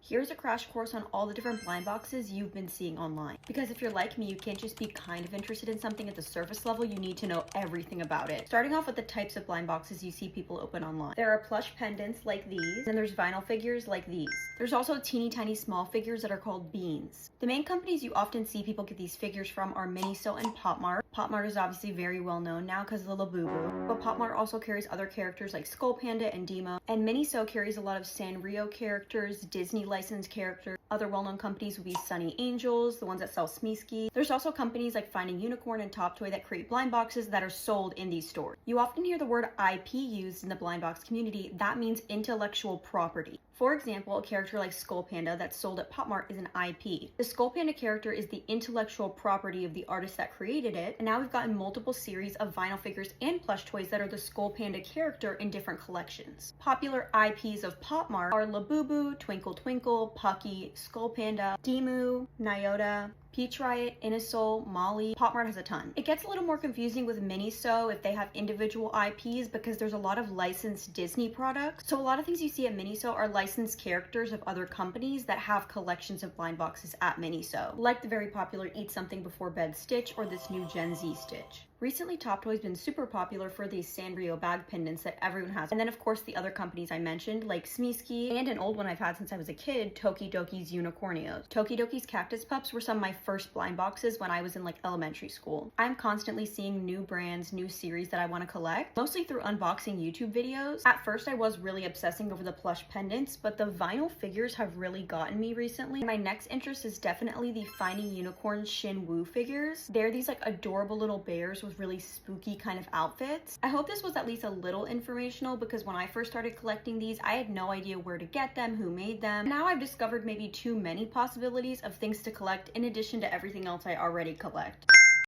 Here's a crash course on all the different blind boxes you've been seeing online. Because if you're like me, you can't just be kind of interested in something at the surface level, you need to know everything about it. Starting off with the types of blind boxes you see people open online. There are plush pendants like these, and there's vinyl figures like these. There's also teeny tiny small figures that are called beans. The main companies you often see people get these figures from are Miniso and Pop Mart. Pop Mart is obviously very well known now because of the Labubu, but Pop Mart also carries other characters like Skull Panda and Demo, and Miniso carries a lot of Sanrio characters, Disney licensed characters. Other well-known companies would be Sunny Angels, the ones that sell Smeesky. There's also companies like Finding Unicorn and Top Toy that create blind boxes that are sold in these stores. You often hear the word IP used in the blind box community. That means intellectual property. For example, a character like Skull Panda that's sold at Pop Mart is an IP. The Skull Panda character is the intellectual property of the artist that created it, and now we've gotten multiple series of vinyl figures and plush toys that are the Skull Panda character in different collections. Popular IPs of Pop Mart are Labubu, Twinkle Twinkle, Pucky, Skull Panda, Demu, Nyota, Peach Riot, Innisol, Molly. Pop Mart has a ton. It gets a little more confusing with Miniso if they have individual IPs because there's a lot of licensed Disney products. So a lot of things you see at Miniso are licensed characters of other companies that have collections of blind boxes at Miniso, like the very popular Eat Something Before Bed Stitch or this new Gen Z Stitch. Recently, Top Toy's been super popular for these Sanrio bag pendants that everyone has. And then, of course, the other companies I mentioned, like Smeesky, and an old one I've had since I was a kid, Tokidoki's Unicornios. Tokidoki's Cactus Pups were some of my first blind boxes when I was in like elementary school. I'm constantly seeing new brands, new series that I want to collect, mostly through unboxing YouTube videos. At first, I was really obsessing over the plush pendants, but the vinyl figures have really gotten me recently. My next interest is definitely the Finding Unicorn Shinwoo figures. They're these like adorable little bears with really spooky kind of outfits. I hope this was at least a little informational because when I first started collecting these, I had no idea where to get them, who made them. Now I've discovered maybe too many possibilities of things to collect in addition to everything else I already collect.